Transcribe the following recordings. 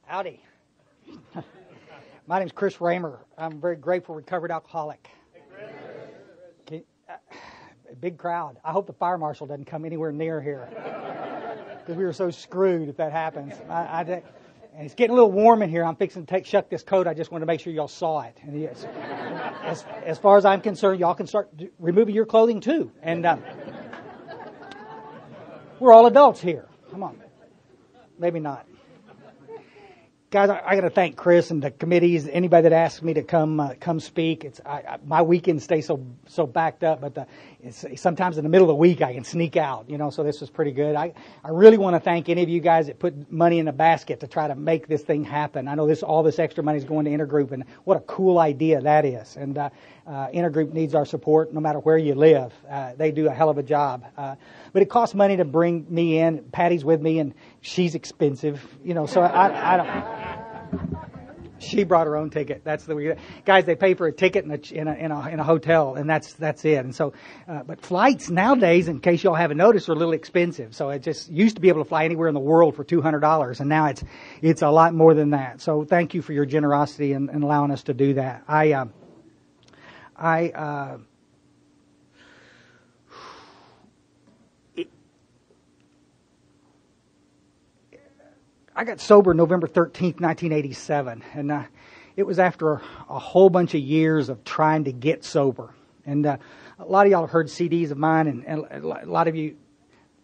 Howdy. My name's Chris Raymer. I'm a very grateful recovered alcoholic. Okay, big crowd. I hope the fire marshal doesn't come anywhere near here because we were so screwed if that happens. And it's getting a little warm in here. I'm fixing to shuck this coat. I just wanted to make sure y'all saw it. And yes, as far as I'm concerned, y'all can start removing your clothing too. And we're all adults here. Come on. Maybe not. Guys, I got to thank Chris and the committees, anybody that asked me to come speak. It's my weekends stay so backed up, but sometimes in the middle of the week I can sneak out, so this was pretty good. I really want to thank any of you guys that put money in the basket to try to make this thing happen. I know all this extra money is going to Intergroup, and what a cool idea that is. And Intergroup needs our support no matter where you live. They do a hell of a job. But it costs money to bring me in. Patty's with me, and she's expensive, so I don't. She brought her own ticket. That's the guys. They pay for a ticket in a hotel, and that's it. And so, but flights nowadays, in case y'all haven't noticed, are a little expensive. So it just used to be able to fly anywhere in the world for $200, and now it's a lot more than that. So thank you for your generosity in allowing us to do that. I got sober November 13th, 1987, and it was after a whole bunch of years of trying to get sober. And a lot of y'all have heard CDs of mine, and a lot of you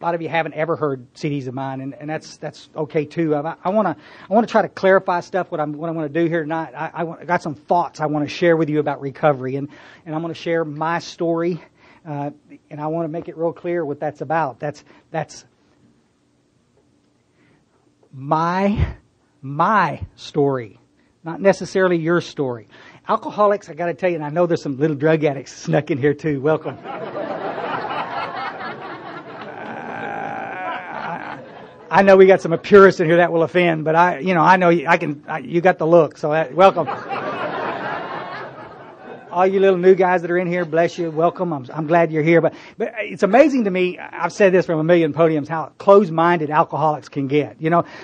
haven't ever heard CDs of mine, and that's okay too. I want to try to clarify stuff. What I want to do here tonight, I got some thoughts I want to share with you about recovery, and I'm going to share my story, and I want to make it real clear what that's about. That's my story, not necessarily your story. Alcoholics, I got to tell you, and I know there's some little drug addicts snuck in here too. Welcome. I know we got some purists in here that will offend, but I know you got the look, so welcome. All you little new guys that are in here, bless you, welcome. I'm glad you're here. But it's amazing to me, I've said this from a million podiums, how closed-minded alcoholics can get.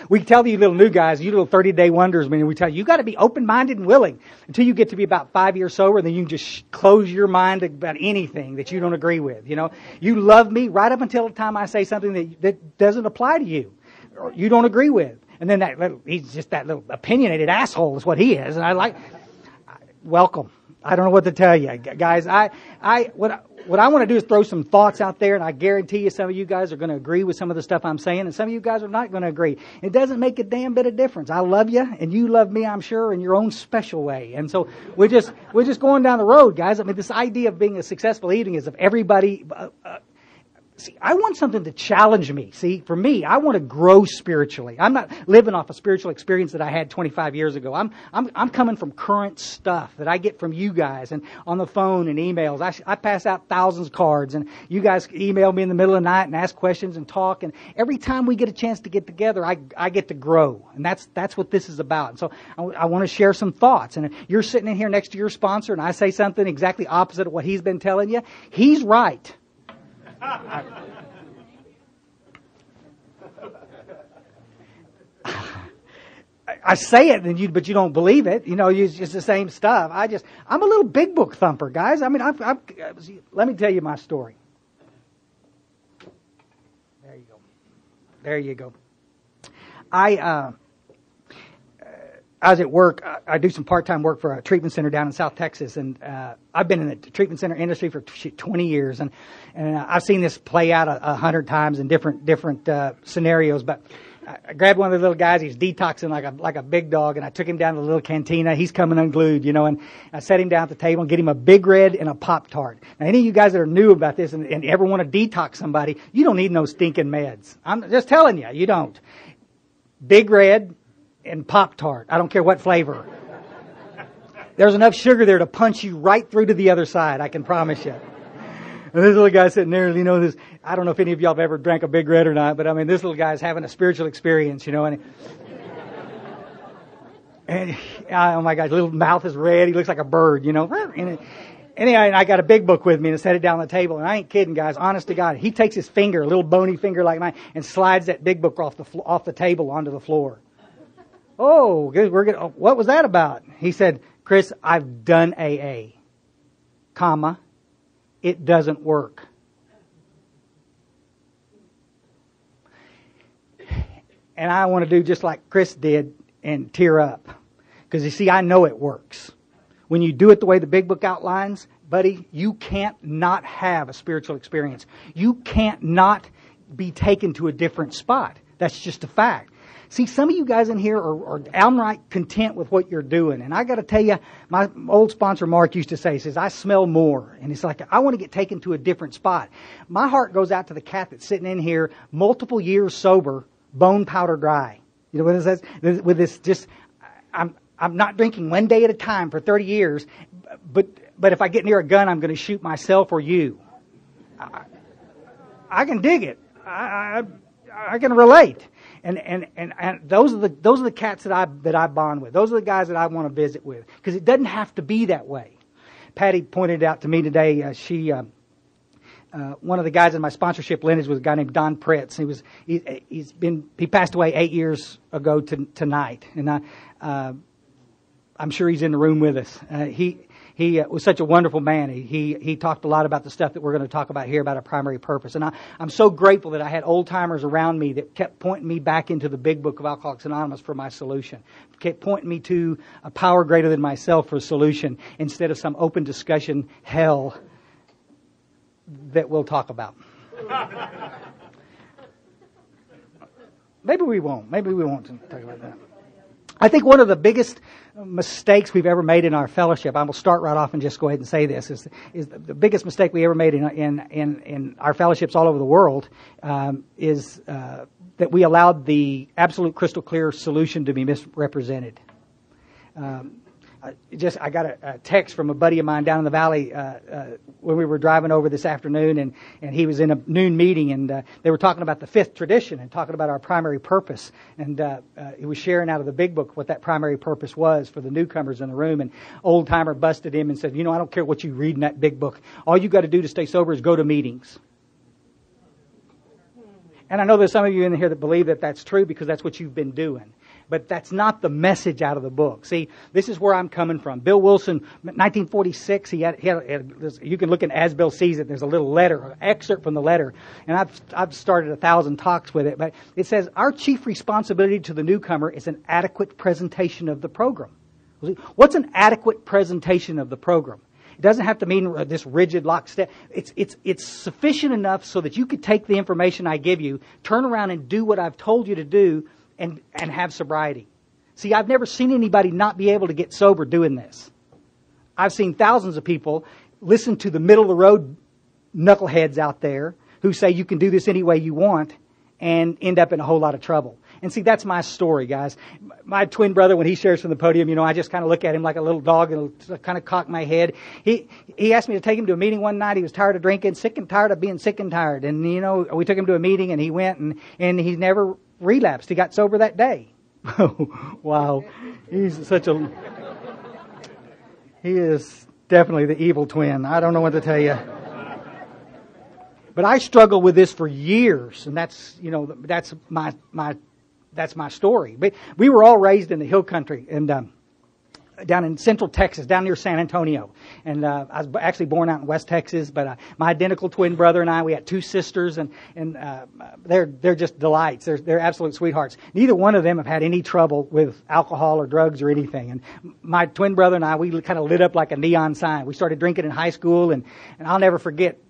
We tell you little new guys, you little 30-day wonders, we tell you got to be open-minded and willing until you get to be about 5 years sober, then you can just close your mind about anything that you don't agree with. You love me right up until the time I say something that doesn't apply to you or you don't agree with. And then he's just that little opinionated asshole is what he is. And welcome. I don't know what to tell you, guys. What I want to do is throw some thoughts out there, and I guarantee you some of you guys are going to agree with some of the stuff I'm saying, and some of you guys are not going to agree. It doesn't make a damn bit of difference. I love you, and you love me, I'm sure, in your own special way. And so we're just going down the road, guys. This idea of being a successful eating is of everybody. See, I want something to challenge me. See, for me, I want to grow spiritually. I'm not living off a spiritual experience that I had 25 years ago. I'm coming from current stuff that I get from you guys and on the phone and emails. I pass out thousands of cards, and you guys email me in the middle of the night and ask questions and talk. And every time we get a chance to get together, I get to grow, and that's what this is about. And so I want to share some thoughts. And if you're sitting in here next to your sponsor, and I say something exactly opposite of what he's been telling you, he's right. I say it, but you don't believe it. It's just the same stuff. I'm a little big book thumper, guys. Let me tell you my story. There you go. I was at work. I do some part-time work for a treatment center down in South Texas, and I've been in the treatment center industry for 20 years, and I've seen this play out 100 times in different scenarios. But I grabbed one of the little guys. He's detoxing like a big dog, and I took him down to the little cantina. He's coming unglued, and I set him down at the table and get him a Big Red and a Pop-Tart. Now, any of you guys that are new about this and ever want to detox somebody, you don't need no stinking meds. I'm just telling you, you don't. Big Red and Pop-Tart. I don't care what flavor. There's enough sugar there to punch you right through to the other side, I can promise you. And this little guy sitting there, this, I don't know if any of y'all have ever drank a Big Red or not, but this little guy's having a spiritual experience, and oh my gosh, little mouth is red, he looks like a bird, and anyway, I got a big book with me and set it down on the table, and I ain't kidding, guys, honest to God, he takes his finger, a little bony finger like mine, and slides that big book off the table onto the floor. Oh, good, what was that about? He said, Chris, I've done AA, comma, it doesn't work. And I want to do just like Chris did and tear up. Because you see, I know it works. When you do it the way the Big Book outlines, buddy, you can't not have a spiritual experience. You can't not be taken to a different spot. That's just a fact. See, some of you guys in here are downright content with what you're doing. And I got to tell you, my old sponsor Mark used to say, he says, I smell more. And it's like, I want to get taken to a different spot. My heart goes out to the cat that's sitting in here, multiple years sober, bone powder dry. You know what it says? With this just, I'm not drinking one day at a time for 30 years, but if I get near a gun, I'm going to shoot myself or you. I can dig it. I can relate. And those are the cats that I bond with. Those are the guys that I want to visit with, because it doesn't have to be that way. Patty pointed out to me today. One of the guys in my sponsorship lineage was a guy named Don Pritz. He passed away 8 years ago tonight, and I'm sure he's in the room with us. He was such a wonderful man. He talked a lot about the stuff that we're going to talk about here about a primary purpose. And I'm so grateful that I had old timers around me that kept pointing me back into the Big Book of Alcoholics Anonymous for my solution. Kept pointing me to a power greater than myself for a solution instead of some open discussion hell that we'll talk about. Maybe we won't. Maybe we won't talk about that. I think one of the biggest mistakes we've ever made in our fellowship, I will start right off and just go ahead and say this, is the biggest mistake we ever made in our fellowships all over the world, is that we allowed the absolute crystal clear solution to be misrepresented. I got a text from a buddy of mine down in the valley when we were driving over this afternoon, and he was in a noon meeting, and they were talking about the fifth tradition and talking about our primary purpose, and he was sharing out of the Big Book what that primary purpose was for the newcomers in the room, and old timer busted him and said, I don't care what you read in that Big Book. All you got to do to stay sober is go to meetings. And I know there's some of you in here that believe that that's true because that's what you've been doing. But that's not the message out of the book. See, this is where I'm coming from. Bill Wilson, 1946, he had you can look in As Bill Sees It, there's a little letter, an excerpt from the letter. And I've started 1,000 talks with it. But it says, our chief responsibility to the newcomer is an adequate presentation of the program. What's an adequate presentation of the program? It doesn't have to mean this rigid lockstep. It's sufficient enough so that you could take the information I give you, turn around and do what I've told you to do, and have sobriety. See, I've never seen anybody not be able to get sober doing this. I've seen thousands of people listen to the middle of the road knuckleheads out there who say you can do this any way you want and end up in a whole lot of trouble. And see, that's my story, guys. My twin brother, when he shares from the podium, I just kind of look at him like a little dog and kind of cock my head. He asked me to take him to a meeting one night. He was tired of drinking, sick and tired of being sick and tired. And, we took him to a meeting and he went and he never relapsed. He got sober that day. Wow. He is definitely the evil twin. I don't know what to tell you. But I struggled with this for years, and that's my story. But we were all raised in the hill country and down in central Texas, down near San Antonio. And I was actually born out in West Texas, but my identical twin brother and I, we had two sisters, and they're just delights. They're absolute sweethearts. Neither one of them have had any trouble with alcohol or drugs or anything. And my twin brother and I, we kind of lit up like a neon sign. We started drinking in high school, and I'll never forget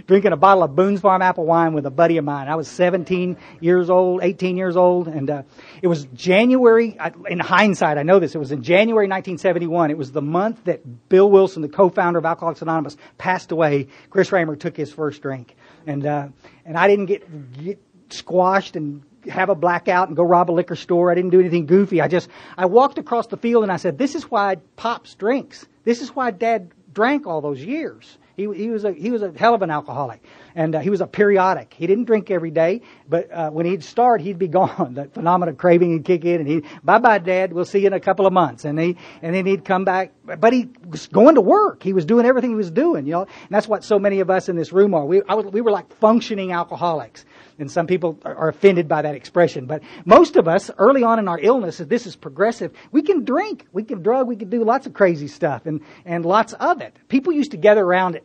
drinking a bottle of Boone's Farm apple wine with a buddy of mine. I was 18 years old, and it was January, in hindsight, I know this, it was in January 1971. It was the month that Bill Wilson, the co-founder of Alcoholics Anonymous, passed away. Chris Raymer took his first drink. And I didn't get squashed and have a blackout and go rob a liquor store. I didn't do anything goofy. I walked across the field and I said, this is why Pops drinks. This is why Dad drank all those years. He was a hell of an alcoholic, and he was a periodic. He didn't drink every day, but when he'd start, he'd be gone. The phenomenal craving would kick in, and he, bye, Dad, we'll see you in a couple of months, and then he'd come back. But he was going to work. He was doing everything he was doing, and that's what so many of us in this room are. We were like functioning alcoholics. And some people are offended by that expression. But most of us, early on in our illness, if this is progressive, we can drink, we can drug, we can do lots of crazy stuff and lots of it. People used to gather around.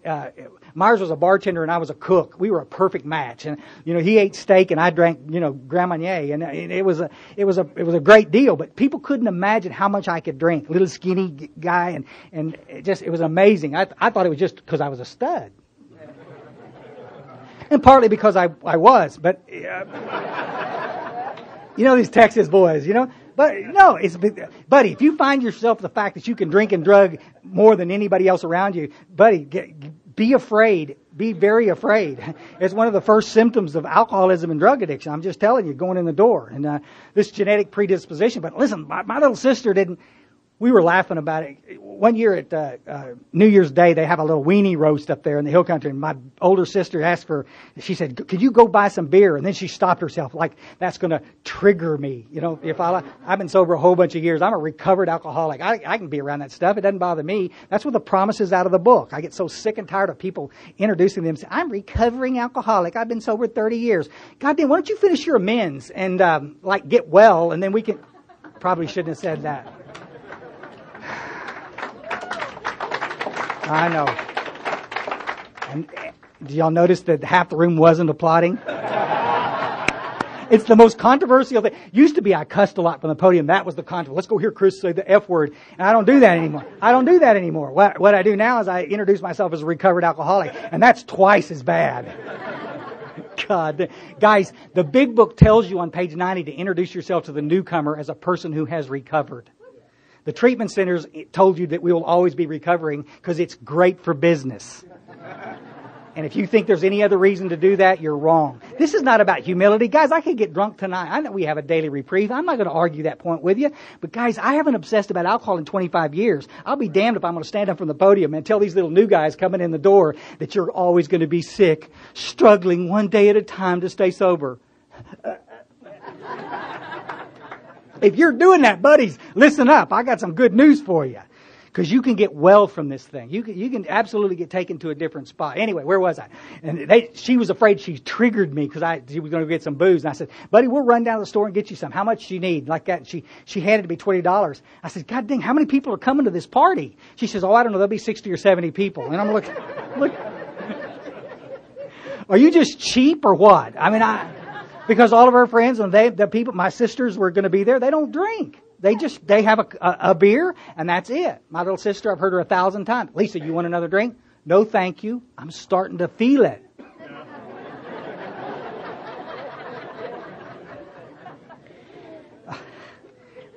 Myers was a bartender and I was a cook. We were a perfect match. And, he ate steak and I drank, Grand Marnier. And it was a great deal. But people couldn't imagine how much I could drink. Little skinny guy. And it was amazing. I thought it was just because I was a stud. And partly because I was, but these Texas boys, But no, buddy, if you find yourself the fact that you can drink and drug more than anybody else around you, buddy, be afraid. Be very afraid. It's one of the first symptoms of alcoholism and drug addiction. I'm just telling you, going in the door. And this genetic predisposition. But listen, my little sister didn't. We were laughing about it. One year at New Year's Day, they have a little weenie roast up there in the hill country. And my older sister asked she said, could you go buy some beer? And then she stopped herself, like that's going to trigger me. If I've been sober a whole bunch of years. I'm a recovered alcoholic. I can be around that stuff. It doesn't bother me. That's what the promise is out of the book. I get so sick and tired of people introducing themselves. I'm recovering alcoholic. I've been sober 30 years. God damn, why don't you finish your amends and get well, and then we can. Probably shouldn't have said that. I know. And did y'all notice that half the room wasn't applauding? It's the most controversial thing. Used to be I cussed a lot from the podium. That was the controversy. Let's go hear Chris say the F word. And I don't do that anymore. What I do now is I introduce myself as a recovered alcoholic. And that's twice as bad. God. Guys, the big book tells you on page 90 to introduce yourself to the newcomer as a person who has recovered. The treatment centers told you that we will always be recovering because it's great for business. And if you think there's any other reason to do that, you're wrong. This is not about humility. Guys, I could get drunk tonight. I know we have a daily reprieve. I'm not going to argue that point with you. But guys, I haven't obsessed about alcohol in 25 years. I'll be damned if I'm going to stand up from the podium and tell these little new guys coming in the door that you're always going to be sick, struggling one day at a time to stay sober. If you're doing that, buddies, listen up. I got some good news for you. Because you can get well from this thing. You can absolutely get taken to a different spot. Anyway, where was I? And she was afraid she triggered me because she was going to get some booze. And I said, buddy, we'll run down to the store and get you some. How much do you need? Like that. And she handed me $20. I said, God dang, how many people are coming to this party? She says, I don't know. There'll be 60 or 70 people. And I'm looking, look. Are you just cheap or what? Because all of her friends and the people, my sisters were going to be there, they don't drink. They have a beer and that's it. My little sister, I've heard her 1,000 times. Lisa, you want another drink? No, thank you. I'm starting to feel it.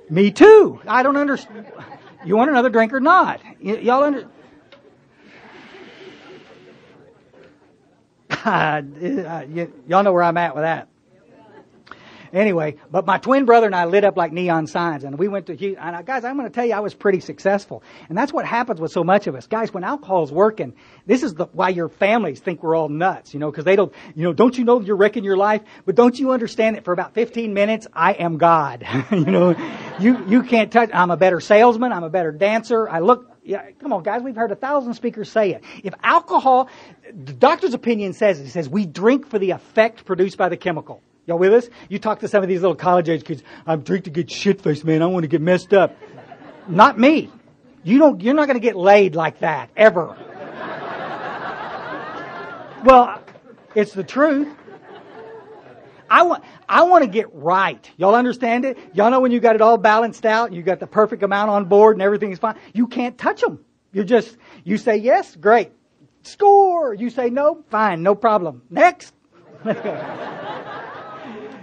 Me too. I don't understand. You want another drink or not? Y'all understand? Y'all know where I'm at with that. Anyway, but my twin brother and I lit up like neon signs, and we went to Houston. And guys, I'm going to tell you, I was pretty successful. And that's what happens with so much of us. Guys, when alcohol's working, this is why your families think we're all nuts, because they don't, don't you know you're wrecking your life? But don't you understand that for about 15 minutes, I am God. You can't touch, I'm a better salesman, I'm a better dancer, come on guys, we've heard 1,000 speakers say it. If alcohol, the doctor's opinion says it says we drink for the effect produced by the chemical. Y'all with us? You talk to some of these little college-age kids. I drink to get shit-faced, man. I want to get messed up. Not me. You're not going to get laid like that, ever. Well, it's the truth. I want to get right. Y'all understand it? Y'all know when you got it all balanced out, and you got the perfect amount on board, and everything is fine. You can't touch them. You say yes, great. Score. You say no, fine, no problem. Next.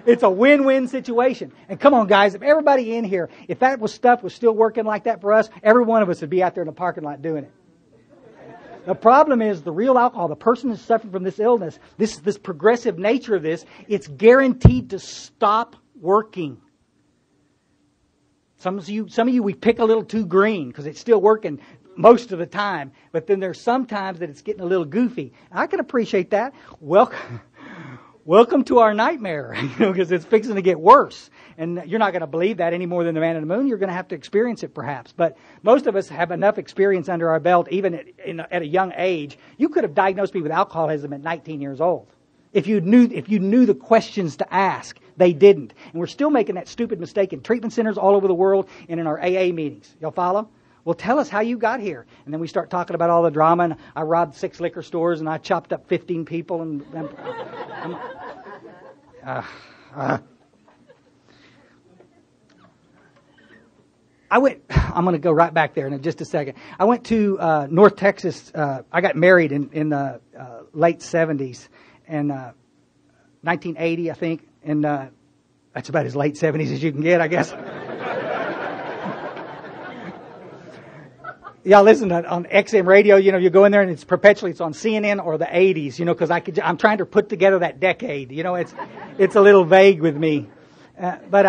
It's a win-win situation. And come on, guys, if everybody in here, if that stuff was still working like that for us, every one of us would be out there in the parking lot doing it. The problem is the real alcohol, the person who's suffering from this illness, this progressive nature of this, it's guaranteed to stop working. Some of you, we pick a little too green because it's still working most of the time. But then there's some times that it's getting a little goofy. I can appreciate that. Welcome to our nightmare, because it's fixing to get worse. And you're not going to believe that any more than the man in the moon. You're going to have to experience it perhaps. But most of us have enough experience under our belt, even at a young age. You could have diagnosed me with alcoholism at 19 years old. If you knew the questions to ask. They didn't. And we're still making that stupid mistake in treatment centers all over the world and in our AA meetings. Y'all follow? Well, tell us how you got here. And then we start talking about all the drama, and I robbed 6 liquor stores, and I chopped up 15 people, and I'm going to go right back there in just a second. I went to North Texas. I got married in the late 70s, and 1980, I think. And that's about as late 70s as you can get, I guess. Y'all listen on XM radio, you go in there and it's on CNN or the 80s, because I'm trying to put together that decade. It's a little vague with me. But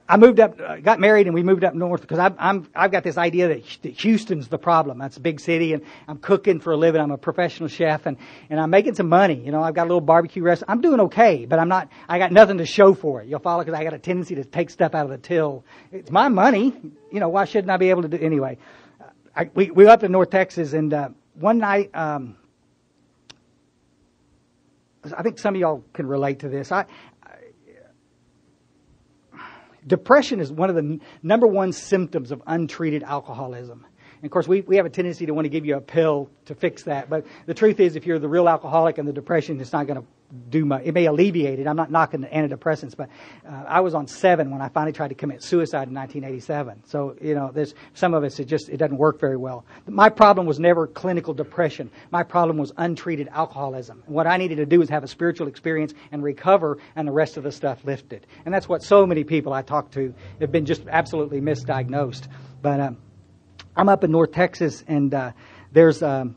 I moved up, got married, and we moved up north because I've got this idea that Houston's the problem. That's a big city, and I'm cooking for a living. I'm a professional chef, and I'm making some money. I've got a little barbecue restaurant. I'm doing okay, but I got nothing to show for it. You'll follow, because I got a tendency to take stuff out of the till. It's my money. Why shouldn't I be able to do anyway? We were up in North Texas, and one night, I think some of y'all can relate to this. Depression is one of the number one symptoms of untreated alcoholism. And of course, we have a tendency to want to give you a pill to fix that. But the truth is, if you're the real alcoholic and the depression, it's not going to do much. It may alleviate it. I'm not knocking the antidepressants, but I was on 7 when I finally tried to commit suicide in 1987. So, there's some of us, it doesn't work very well. My problem was never clinical depression. My problem was untreated alcoholism. And what I needed to do was have a spiritual experience and recover, and the rest of the stuff lifted. And that's what so many people I talk to have been just absolutely misdiagnosed. But I'm up in North Texas, and there's 9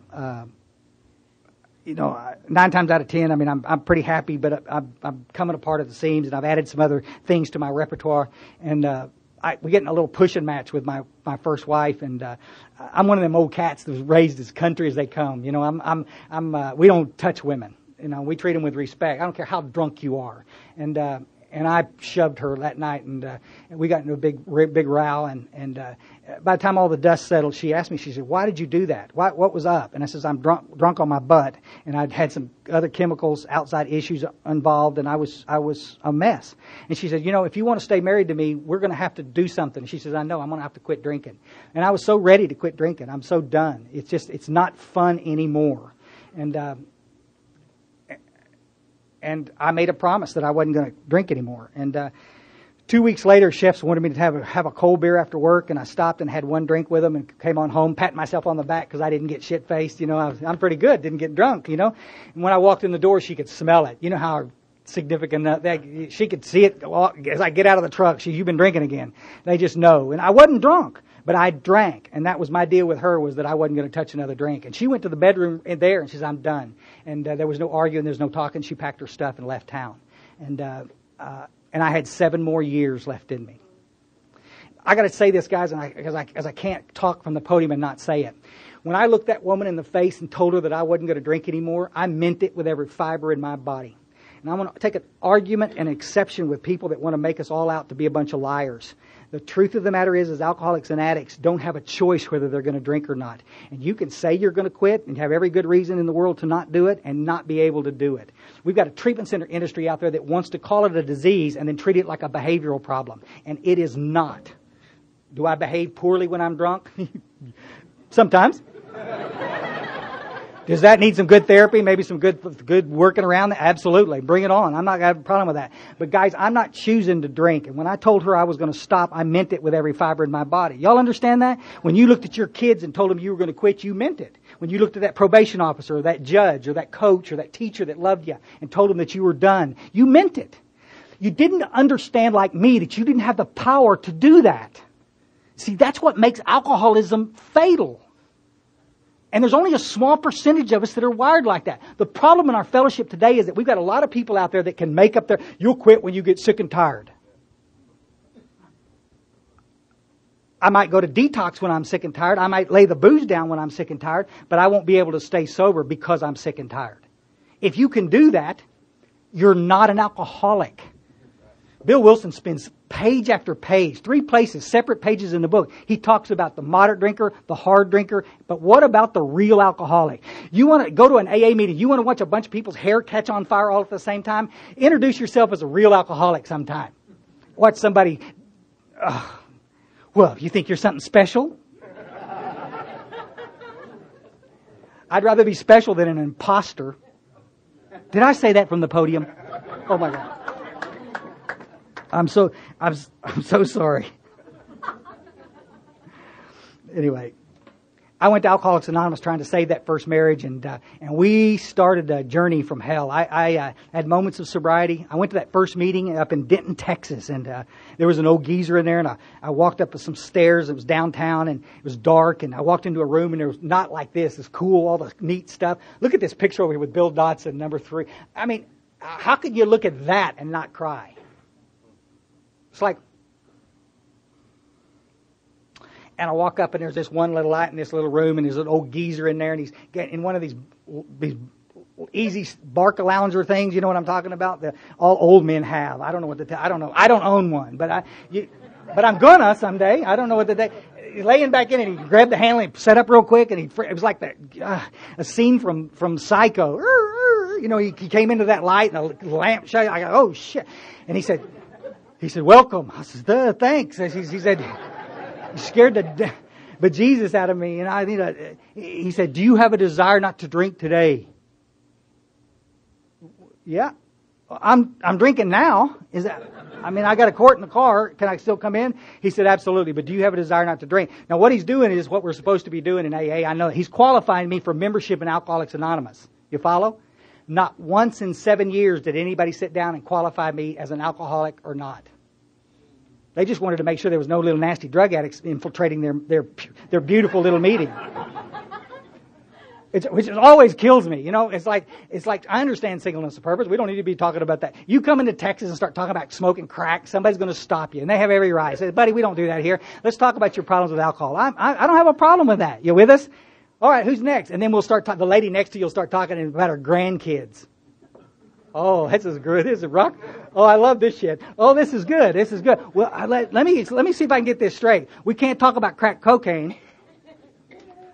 times out of 10, I'm pretty happy, but I'm coming apart at the seams, and I've added some other things to my repertoire. And we get in a little pushing match with my first wife, and I'm one of them old cats that was raised as country as they come. We don't touch women. We treat them with respect. I don't care how drunk you are. And I shoved her that night, and we got into a big row. And by the time all the dust settled, she asked me, she said, "Why did you do that? What was up?" And I says, "I'm drunk on my butt, and I'd had some other chemicals, outside issues involved, and I was a mess." And she said, "If you want to stay married to me, we're going to have to do something." She says, "I know, I'm going to have to quit drinking." And I was so ready to quit drinking. I'm so done. It's not fun anymore. And I made a promise that I wasn't going to drink anymore. And 2 weeks later, chefs wanted me to have a cold beer after work, and I stopped and had one drink with them and came on home, patting myself on the back because I didn't get shit-faced. I'm pretty good, didn't get drunk, And when I walked in the door, she could smell it. How significant that she could see it as I get out of the truck. You've been drinking again. They just know. And I wasn't drunk, but I drank, and that was my deal with her, was that I wasn't going to touch another drink. And she went to the bedroom in there, and she says, "I'm done." And there was no arguing, there was no talking. She packed her stuff and left town. And I had 7 more years left in me. I got to say this, guys, because I can't talk from the podium and not say it. When I looked that woman in the face and told her that I wasn't going to drink anymore, I meant it with every fiber in my body. And I want to take an argument and exception with people that want to make us all out to be a bunch of liars. The truth of the matter is alcoholics and addicts don't have a choice whether they're going to drink or not. And you can say you're going to quit and have every good reason in the world to not do it and not be able to do it. We've got a treatment center industry out there that wants to call it a disease and then treat it like a behavioral problem. And it is not. Do I behave poorly when I'm drunk? Sometimes. Does that need some good therapy? Maybe some good working around that? Absolutely. Bring it on. I'm not going to have a problem with that. But guys, I'm not choosing to drink. And when I told her I was going to stop, I meant it with every fiber in my body. Y'all understand that? When you looked at your kids and told them you were going to quit, you meant it. When you looked at that probation officer or that judge or that coach or that teacher that loved you and told them that you were done, you meant it. You didn't understand, like me, that you didn't have the power to do that. See, that's what makes alcoholism fatal. And there's only a small percentage of us that are wired like that. The problem in our fellowship today is that we've got a lot of people out there that can make up you'll quit when you get sick and tired. I might go to detox when I'm sick and tired. I might lay the booze down when I'm sick and tired, but I won't be able to stay sober because I'm sick and tired. If you can do that, you're not an alcoholic. Bill Wilson spends page after page, 3 places, separate pages in the book. He talks about the moderate drinker, the hard drinker, but what about the real alcoholic? You want to go to an AA meeting, you want to watch a bunch of people's hair catch on fire all at the same time? Introduce yourself as a real alcoholic sometime. Watch somebody, well, you think you're something special? I'd rather be special than an imposter. Did I say that from the podium? Oh my God. I'm so sorry. Anyway, I went to Alcoholics Anonymous trying to save that first marriage, and we started a journey from hell. I had moments of sobriety. I went to that first meeting up in Denton, Texas, and there was an old geezer in there, and I walked up some stairs. It was downtown, and it was dark, and I walked into a room, and there was not like this. It's cool, all the neat stuff. Look at this picture over here with Bill Dotson, number 3. I mean, how could you look at that and not cry? It's like, and I walk up and there's this one little light in this little room, and there's an old geezer in there, and he's getting in one of these easy Barca lounger things. You know what I'm talking about? That all old men have. I don't know what I don't know. I don't own one, but I'm gonna someday. I don't know what he's laying back in it. He grabbed the handle and he set up real quick, and it was like that a scene from Psycho. You know, he came into that light and the lamp shut. I go, oh shit! And he said, welcome. I said, thanks. He said, you scared the bejesus out of me. And he said, do you have a desire not to drink today? Yeah. I'm drinking now. I got a quart in the car. Can I still come in? He said, absolutely. But do you have a desire not to drink? Now, what he's doing is what we're supposed to be doing in AA. I know he's qualifying me for membership in Alcoholics Anonymous. You follow? Not once in 7 years did anybody sit down and qualify me as an alcoholic or not. They just wanted to make sure there was no little nasty drug addicts infiltrating their beautiful little meeting. Which always kills me. You know, it's like I understand singleness of purpose. We don't need to be talking about that. You come into Texas and start talking about smoking crack, somebody's going to stop you, and they have every right. Say, buddy, we don't do that here. Let's talk about your problems with alcohol. I don't have a problem with that. You with us? All right, who's next? And then we'll start the lady next to you will start talking about her grandkids. Oh, this is good. This is rock. Oh, I love this shit. Oh, this is good. This is good. Well, let me see if I can get this straight. We can't talk about crack cocaine,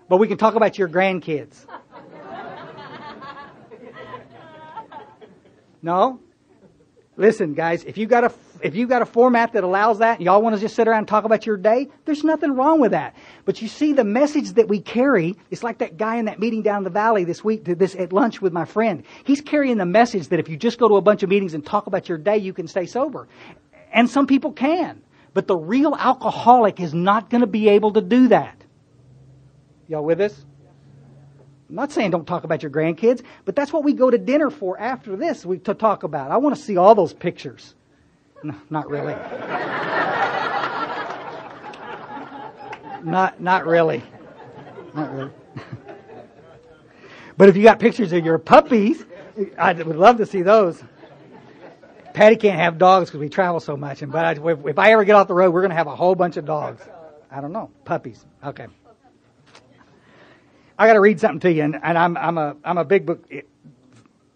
but we can talk about your grandkids. No? Listen, guys, if you got a format that allows that, y'all want to just sit around and talk about your day, there's nothing wrong with that. But you see, the message that we carry, it's like that guy in that meeting down in the valley this week, at lunch with my friend. He's carrying the message that if you just go to a bunch of meetings and talk about your day, you can stay sober. And some people can. But the real alcoholic is not going to be able to do that. Y'all with us? I'm not saying don't talk about your grandkids, but that's what we go to dinner for after this to talk about. I want to see all those pictures. No, not really. Not really. Not really. But if you got pictures of your puppies, I would love to see those. Patty can't have dogs because we travel so much. But if I ever get off the road, we're going to have a whole bunch of dogs. I don't know. Puppies. Okay. I got to read something to you, and I'm a big book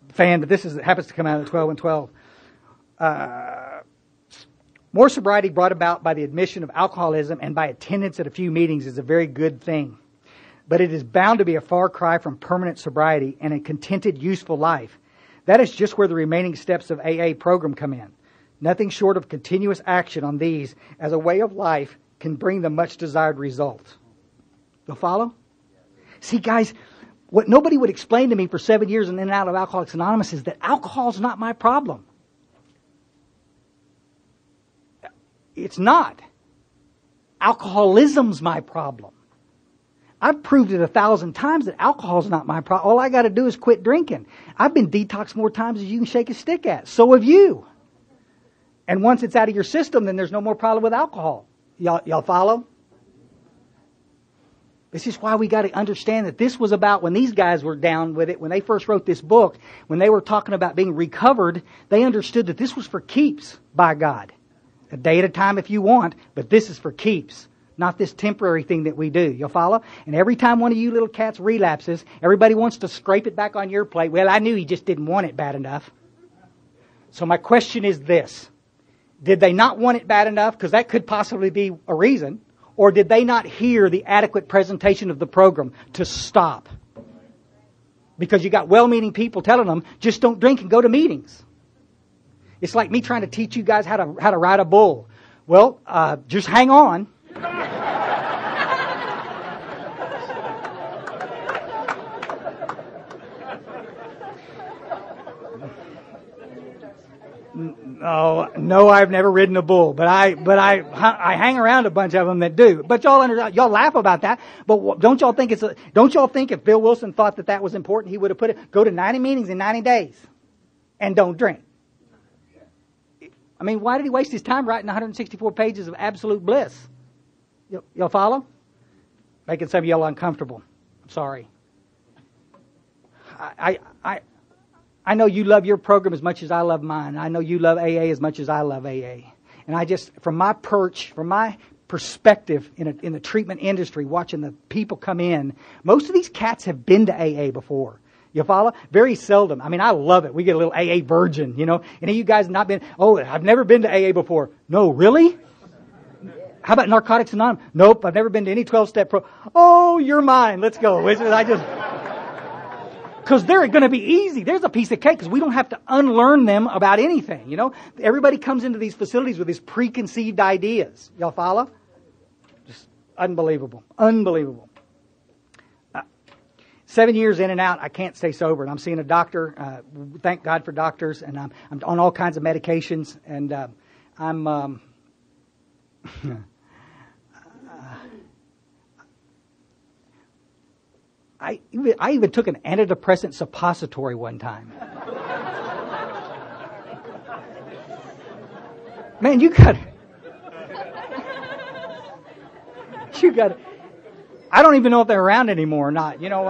fan, but this happens to come out of 12 and 12. More sobriety brought about by the admission of alcoholism and by attendance at a few meetings is a very good thing. But it is bound to be a far cry from permanent sobriety and a contented, useful life. That is just where the remaining steps of AA program come in. Nothing short of continuous action on these as a way of life can bring the much desired result. You'll follow? See, guys, what nobody would explain to me for 7 years in and out of Alcoholics Anonymous is that alcohol's not my problem. It's not. Alcoholism's my problem. I've proved it 1,000 times that alcohol's not my problem. All I got to do is quit drinking. I've been detoxed more times as you can shake a stick at. So have you. And once it's out of your system, then there's no more problem with alcohol. Y'all follow? This is why we got to understand that this was about when these guys were down with it, when they first wrote this book, when they were talking about being recovered, they understood that this was for keeps by God. A day at a time if you want, but this is for keeps. not this temporary thing that we do. You'll follow? And every time one of you little cats relapses, everybody wants to scrape it back on your plate. Well, I knew he just didn't want it bad enough. So my question is this. Did they not want it bad enough? Because that could possibly be a reason. Or did they not hear the adequate presentation of the program to stop? Because you got well-meaning people telling them, just don't drink and go to meetings. It's like me trying to teach you guys how to ride a bull. Well, just hang on. No, I've never ridden a bull, but I hang around a bunch of them that do. But y'all laugh about that. But don't y'all think if Bill Wilson thought that was important, he would have put it, go to 90 meetings in 90 days and don't drink. I mean, why did he waste his time writing 164 pages of absolute bliss? Y'all follow? Making some of y'all uncomfortable. I'm sorry. I know you love your program as much as I love mine. I know you love AA as much as I love AA. And I just, from my perspective in the treatment industry, watching the people come in, most of these cats have been to AA before. You follow? Very seldom. I mean, I love it. We get a little AA virgin, you know. Any of you guys not been, I've never been to AA before. No, really? How about Narcotics Anonymous? Nope, I've never been to any 12-step pro. Oh, you're mine. Let's go. Because they're going to be easy. There's a piece of cake because we don't have to unlearn them about anything, you know. Everybody comes into these facilities with these preconceived ideas. Y'all follow? Just unbelievable. Unbelievable. 7 years in and out, I can't stay sober. And I'm seeing a doctor. Thank God for doctors. And I'm on all kinds of medications. And I even took an antidepressant suppository one time. Man, you got I don't even know if they're around anymore or not. You know,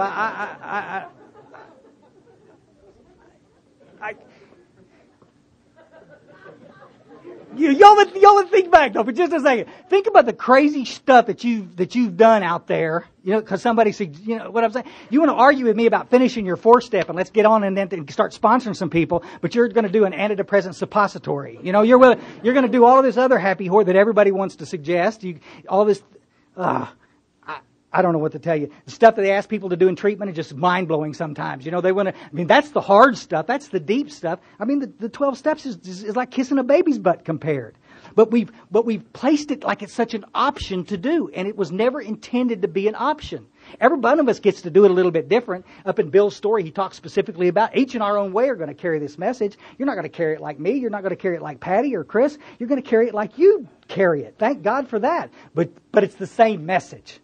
y'all would think back though, for just a second. Think about the crazy stuff that you've done out there. You know, because somebody said, you know what I'm saying. You want to argue with me about finishing your 4-step and let's get on and then start sponsoring some people, but you're going to do an antidepressant suppository. You know, you're going to do all of this other happy horror that everybody wants to suggest. I don't know what to tell you. The stuff that they ask people to do in treatment is just mind-blowing sometimes. You know, that's the hard stuff. That's the deep stuff. I mean, the 12 steps is like kissing a baby's butt compared. But we've placed it like it's such an option to do, and it was never intended to be an option. Every one of us gets to do it a little bit different. Up in Bill's story, he talks specifically about each in our own way are going to carry this message. You're not going to carry it like me. You're not going to carry it like Patty or Chris. You're going to carry it like you carry it. Thank God for that. But it's the same message.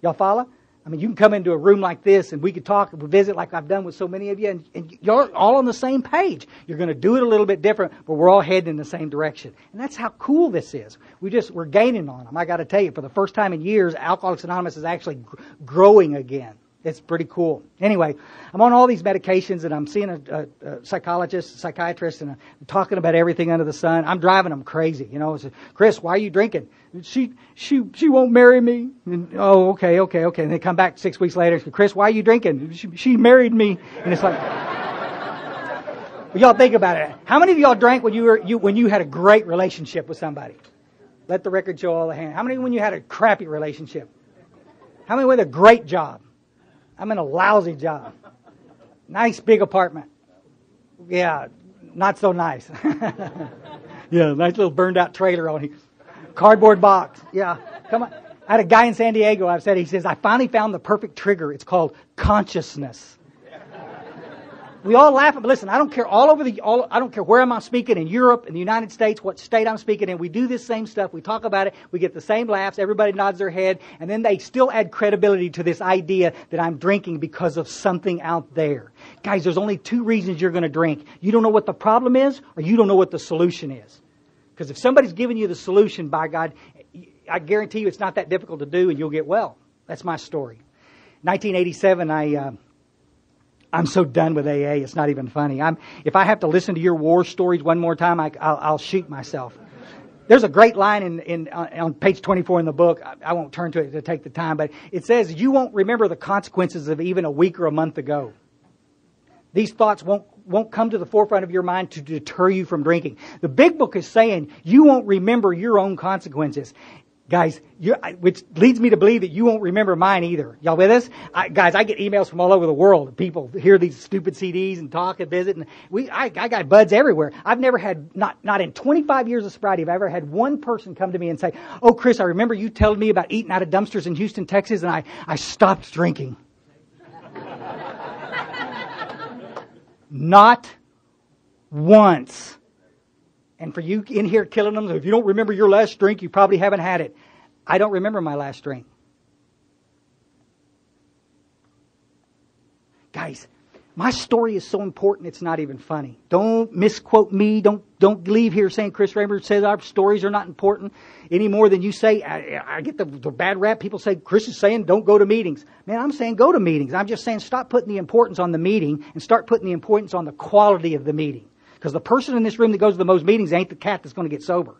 Y'all follow? I mean, you can come into a room like this and we could talk and visit like I've done with so many of you, and you're all on the same page. You're going to do it a little bit different, but we're all heading in the same direction. And that's how cool this is. We're gaining on them. I got to tell you, for the first time in years, Alcoholics Anonymous is actually growing again. It's pretty cool. Anyway, I'm on all these medications and I'm seeing a psychiatrist, and I'm talking about everything under the sun. I'm driving them crazy. You know, I said, Chris, why are you drinking? She won't marry me. And, oh, okay. And they come back 6 weeks later. Chris, why are you drinking? She married me. And it's like, well, y'all think about it. How many of y'all drank when you had a great relationship with somebody? Let the record show all the hands. How many when you had a crappy relationship? How many with a great job? I'm in a lousy job. Nice big apartment. Yeah, not so nice. Yeah, nice little burned out trailer on here. Cardboard box. Yeah, come on. I had a guy in San Diego, he says, I finally found the perfect trigger. It's called consciousness. We all laugh, but listen, I don't care I don't care where I'm speaking, in Europe, in the United States, what state I'm speaking in. We do this same stuff. We talk about it. We get the same laughs. Everybody nods their head. And then they still add credibility to this idea that I'm drinking because of something out there. Guys, there's only 2 reasons you're going to drink. You don't know what the problem is, or you don't know what the solution is. Because if somebody's giving you the solution, by God, I guarantee you it's not that difficult to do and you'll get well. That's my story. 1987, I'm so done with AA, it's not even funny. If I have to listen to your war stories one more time, I'll shoot myself. There's a great line on page 24 in the book. I won't turn to it to take the time, but it says, you won't remember the consequences of even a week or a month ago. These thoughts won't come to the forefront of your mind to deter you from drinking. The big book is saying you won't remember your own consequences. Guys, which leads me to believe that you won't remember mine either. Y'all with us? Guys, I get emails from all over the world. People hear these stupid CDs and talk and visit. And I got buds everywhere. I've never had, not in 25 years of sobriety, I've ever had one person come to me and say, oh, Chris, I remember you telling me about eating out of dumpsters in Houston, Texas, and I stopped drinking. Not once. And for you in here killing them, if you don't remember your last drink, you probably haven't had it. I don't remember my last drink. Guys, my story is so important it's not even funny. Don't misquote me. Don't leave here saying Chris Raymer says our stories are not important any more than you say. I get the bad rap. People say Chris is saying don't go to meetings. Man, I'm saying go to meetings. I'm just saying stop putting the importance on the meeting and start putting the importance on the quality of the meeting. Because the person in this room that goes to the most meetings ain't the cat that's going to get sober.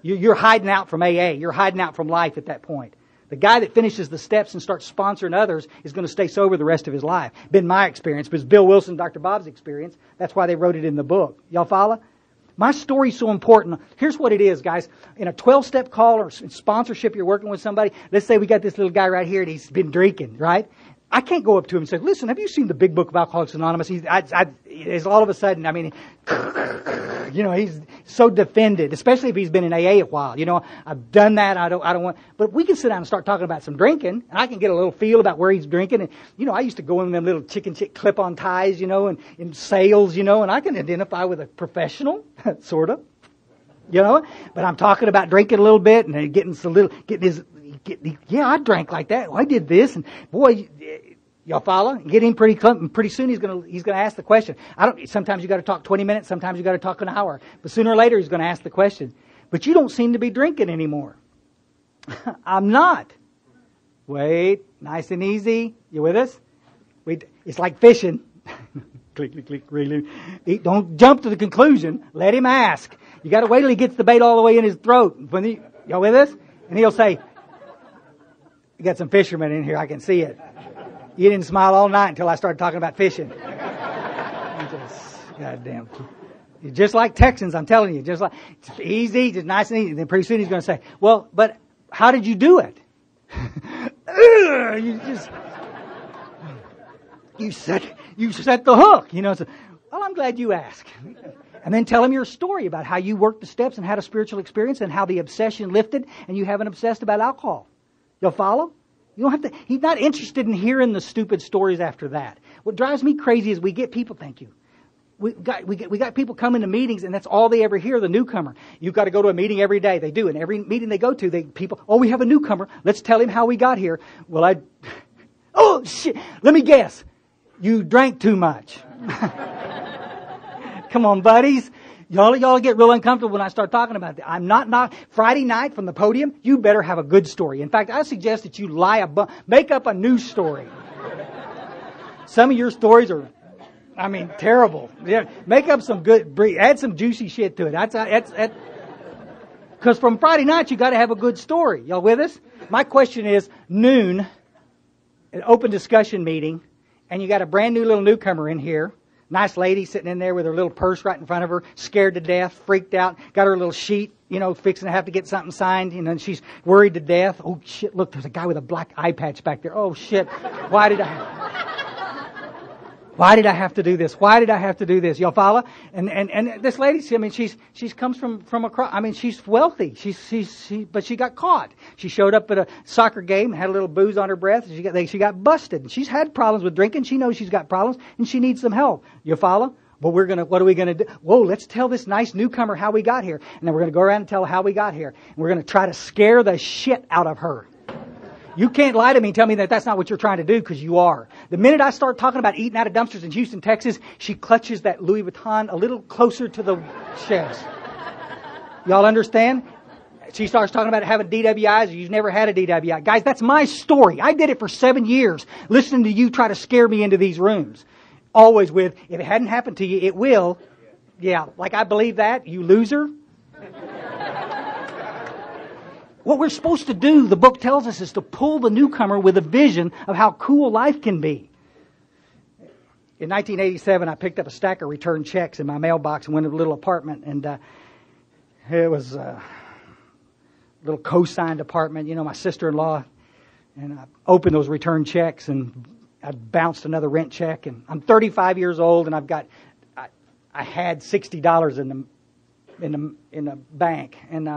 You're hiding out from AA. You're hiding out from life at that point. The guy that finishes the steps and starts sponsoring others is going to stay sober the rest of his life. Been my experience, but it's Bill Wilson, Dr. Bob's experience. That's why they wrote it in the book. Y'all follow? My story's so important. Here's what it is, guys. In a 12-step call or sponsorship, you're working with somebody. Let's say we got this little guy right here and he's been drinking, right? I can't go up to him and say, listen, have you seen the big book of Alcoholics Anonymous? It's all of a sudden, I mean, he's so defended, especially if he's been in AA a while. I've done that. I don't want, but we can sit down and start talking about some drinking, and I can get a little feel about where he's drinking. And, I used to go in them little chicken clip-on ties, and in sales, and I can identify with a professional, sort of, but I'm talking about drinking a little bit and I drank like that. Well, I did this, and boy, y'all follow? Get him pretty soon. He's gonna ask the question. Sometimes you got to talk 20 minutes. Sometimes you got to talk an hour. But sooner or later, he's going to ask the question. But you don't seem to be drinking anymore. I'm not. Wait, nice and easy. You with us? It's like fishing. Click, click, click. Really. Don't jump to the conclusion. Let him ask. You got to wait till he gets the bait all the way in his throat. Y'all with us? And he'll say, "You got some fishermen in here. I can see it. You didn't smile all night until I started talking about fishing." Goddamn. You're just like Texans, I'm telling you. Just like, it's easy, just nice and easy. And then pretty soon he's going to say, well, but how did you do it? You set the hook, So, well, I'm glad you asked. And then tell him your story about how you worked the steps and had a spiritual experience and how the obsession lifted and you haven't obsessed about alcohol. You'll follow? You don't have to. He's not interested in hearing the stupid stories after that. What drives me crazy is we get people. Thank you. We got people coming to meetings and that's all they ever hear. The newcomer. You've got to go to a meeting every day. They do. And every meeting they go to, we have a newcomer. Let's tell him how we got here. Well, oh shit. Let me guess. You drank too much. Come on, buddies. Y'all get real uncomfortable when I start talking about that. I'm not Friday night from the podium. You better have a good story. In fact, I suggest that you make up a new story. Some of your stories are, terrible. Yeah, make up some good, add some juicy shit to it. That's because from Friday night you got to have a good story. Y'all with us? My question is noon, an open discussion meeting, and you got a brand new little newcomer in here. Nice lady sitting in there with her little purse right in front of her, scared to death, freaked out, got her little sheet, fixing to have to get something signed, and she's worried to death. Oh shit, look, there's a guy with a black eye patch back there. Oh shit, why did I have to do this? Why did I have to do this? Y'all follow? And this lady, she's comes from across, she's wealthy. But she got caught. She showed up at a soccer game, had a little booze on her breath. She got busted. She's had problems with drinking. She knows she's got problems and she needs some help. You follow? Well, what are we going to do? Whoa, let's tell this nice newcomer how we got here. And then we're going to go around and tell how we got here. And we're going to try to scare the shit out of her. You can't lie to me and tell me that that's not what you're trying to do, because you are. The minute I start talking about eating out of dumpsters in Houston, Texas, she clutches that Louis Vuitton a little closer to the chest. Y'all understand? She starts talking about having DWIs, or you've never had a DWI. Guys, that's my story. I did it for 7 years, listening to you try to scare me into these rooms. Always with, if it hadn't happened to you, it will. Yeah, like I believe that, you loser. What we're supposed to do, the book tells us, is to pull the newcomer with a vision of how cool life can be. In 1987, I picked up a stack of returned checks in my mailbox and went to a little apartment, and it was a little co-signed apartment, my sister-in-law, and I opened those returned checks, and I bounced another rent check, and I'm 35 years old, and I had $60 in the bank, and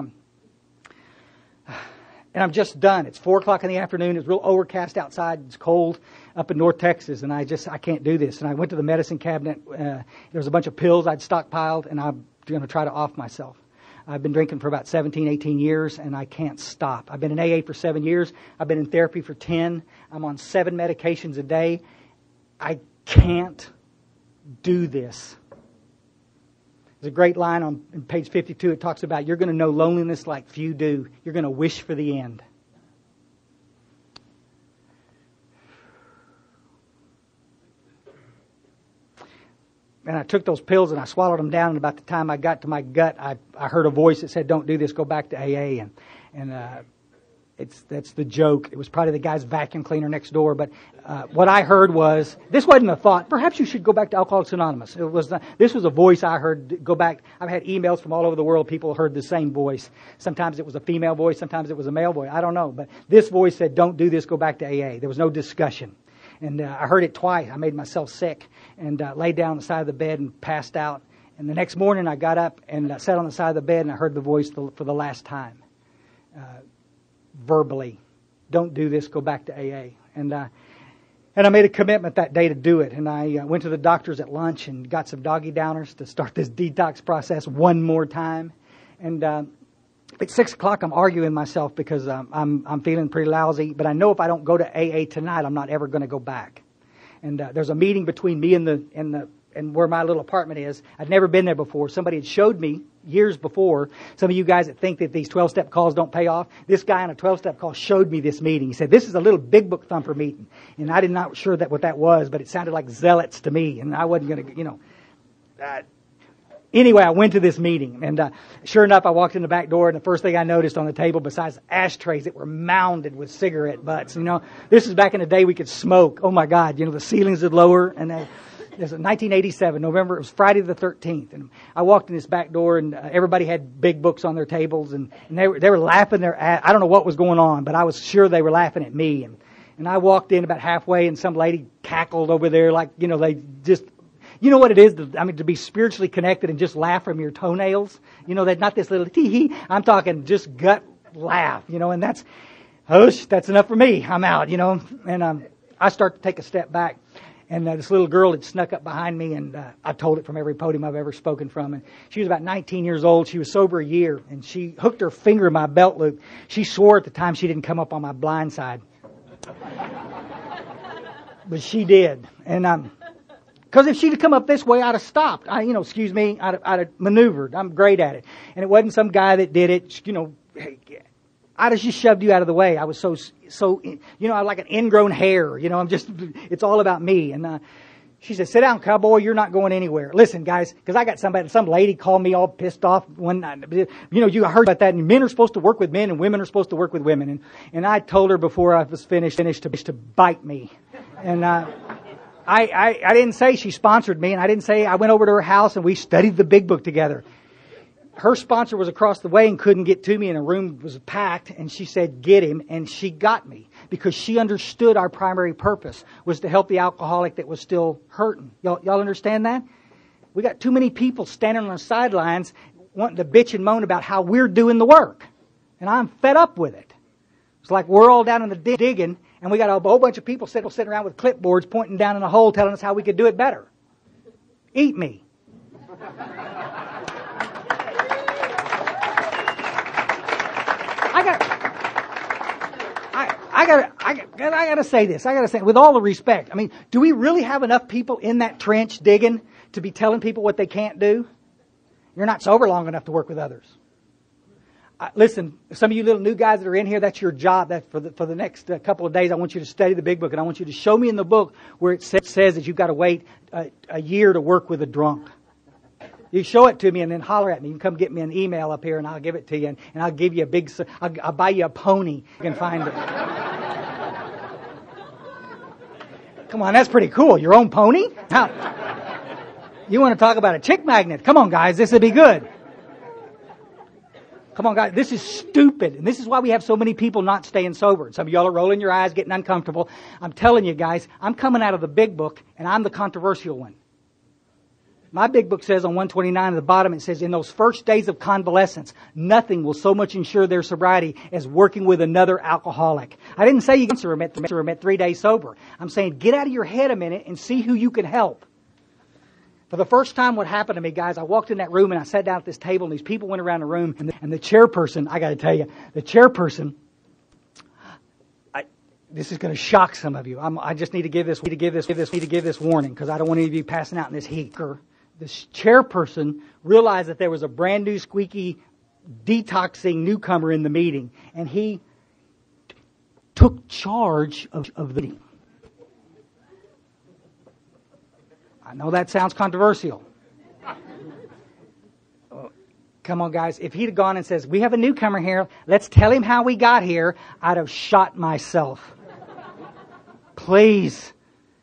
I'm just done. It's 4:00 in the afternoon. It's real overcast outside. It's cold up in North Texas, and I can't do this. And I went to the medicine cabinet. There was a bunch of pills I'd stockpiled, and I'm going to try to off myself. I've been drinking for about 17, 18 years, and I can't stop. I've been in AA for 7 years. I've been in therapy for 10. I'm on 7 medications a day. I can't do this. There's a great line on page 52. It talks about you're going to know loneliness like few do. You're going to wish for the end. And I took those pills and I swallowed them down. And about the time I got to my gut, I heard a voice that said, "Don't do this. Go back to AA." And that's the joke. It was probably the guy's vacuum cleaner next door. But what I heard was, this wasn't a thought. Perhaps you should go back to Alcoholics Anonymous. This was a voice I heard. Go back. I've had emails from all over the world. People heard the same voice. Sometimes it was a female voice. Sometimes it was a male voice. I don't know. But this voice said, "Don't do this. Go back to AA." There was no discussion. And I heard it twice. I made myself sick and laid down on the side of the bed and passed out. And the next morning I got up and I sat on the side of the bed and I heard the voice for the last time. Verbally, "Don't do this, go back to AA." And I made a commitment that day to do it. And I went to the doctor's at lunch and got some doggy downers to start this detox process one more time. And at 6 o'clock, I'm arguing myself because I'm feeling pretty lousy. But I know if I don't go to AA tonight, I'm not ever going to go back. And there's a meeting between me and where my little apartment is. I'd never been there before. Somebody had showed me years before. Some of you guys that think that these 12-step calls don't pay off, this guy on a 12-step call showed me this meeting. He said, "This is a little big book thumper meeting." And I did not sure what that was, but it sounded like zealots to me. And I wasn't going to, Anyway, I went to this meeting. And sure enough, I walked in the back door, and the first thing I noticed on the table, besides ashtrays that were mounded with cigarette butts, this is back in the day we could smoke. Oh, my God. The ceilings would lower, and It was 1987, November. It was Friday the 13th. And I walked in this back door, and everybody had big books on their tables. And they were laughing their ass. I don't know what was going on, but I was sure they were laughing at me. And I walked in about halfway, and some lady cackled over there like, they just... You know what it is? To be spiritually connected and just laugh from your toenails. That not this little tee-hee. I'm talking just gut laugh, and that's enough for me. I'm out, And I start to take a step back. And this little girl had snuck up behind me, and I told it from every podium I've ever spoken from. And she was about 19 years old. She was sober a year, and she hooked her finger in my belt loop. She swore at the time she didn't come up on my blind side. But she did. And because if she'd have come up this way, I'd have stopped. I'd have maneuvered. I'm great at it. And it wasn't some guy that did it, I'd have just shoved you out of the way. I was so I like an ingrown hair. It's all about me. And she said, "Sit down, cowboy. You're not going anywhere." Listen, guys, because I got some lady called me all pissed off one night. You heard about that. And men are supposed to work with men, and women are supposed to work with women. And I told her before I was finished to bite me. And I didn't say she sponsored me, and I didn't say I went over to her house and we studied the big book together. Her sponsor was across the way and couldn't get to me, and a room was packed, and she said, "Get him," and she got me because she understood our primary purpose was to help the alcoholic that was still hurting. Y'all understand that? We got too many people standing on the sidelines wanting to bitch and moan about how we're doing the work, and I'm fed up with it. It's like we're all down in the digging, and we got a whole bunch of people sitting around with clipboards pointing down in a hole telling us how we could do it better. Eat me. I gotta say this. I gotta say, with all the respect, do we really have enough people in that trench digging to be telling people what they can't do? You're not sober long enough to work with others. Listen, some of you little new guys that are in here, that's your job. That for the next couple of days, I want you to study the big book, and I want you to show me in the book where it says that you've got to wait a year to work with a drunk. You show it to me and then holler at me. You can come get me an email up here and I'll give it to you. And I'll give you I'll buy you a pony. You can find it. Come on, that's pretty cool. Your own pony? How? You want to talk about a chick magnet? Come on, guys. This would be good. Come on, guys. This is stupid. And this is why we have so many people not staying sober. Some of y'all are rolling your eyes, getting uncomfortable. I'm telling you, guys, I'm coming out of the big book, and I'm the controversial one. My big book says on 129 at the bottom, it says, in those first days of convalescence, nothing will so much ensure their sobriety as working with another alcoholic. I didn't say you can met 3 days sober. I'm saying get out of your head a minute and see who you can help. For the first time, what happened to me, guys, I walked in that room and I sat down at this table and these people went around the room and the chairperson, I got to tell you, the chairperson, this is going to shock some of you. I just need to give this warning because I don't want any of you passing out in this heat. This chairperson realized that there was a brand new squeaky detoxing newcomer in the meeting and he took charge of the meeting. I know that sounds controversial. Come on, guys. If he'd have gone and says, we have a newcomer here, let's tell him how we got here, I'd have shot myself. Please.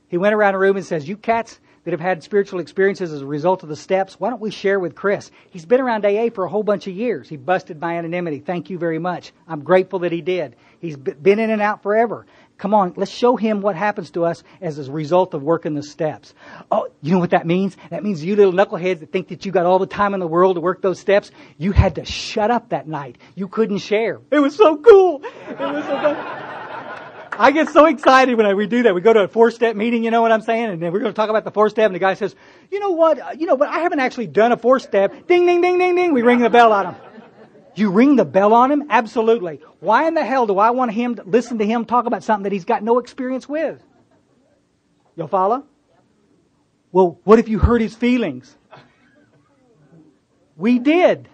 He went around the room and says, you cats that have had spiritual experiences as a result of the steps, why don't we share with Chris? He's been around AA for a whole bunch of years. He busted my anonymity. Thank you very much. I'm grateful that he did. He's been in and out forever. Come on, let's show him what happens to us as a result of working the steps. Oh, you know what that means? That means you little knuckleheads that think that you got all the time in the world to work those steps, you had to shut up that night. You couldn't share. It was so cool. It was so fun. I get so excited when we do that. We go to a 4-step meeting, you know what I'm saying? And then we're going to talk about the 4-step and the guy says, you know what? But I haven't actually done a 4-step. Ding, ding, ding, ding, ding. We ring the bell on him. You ring the bell on him? Absolutely. Why in the hell do I want him to listen to him talk about something that he's got no experience with? You'll follow? Well, what if you hurt his feelings? We did.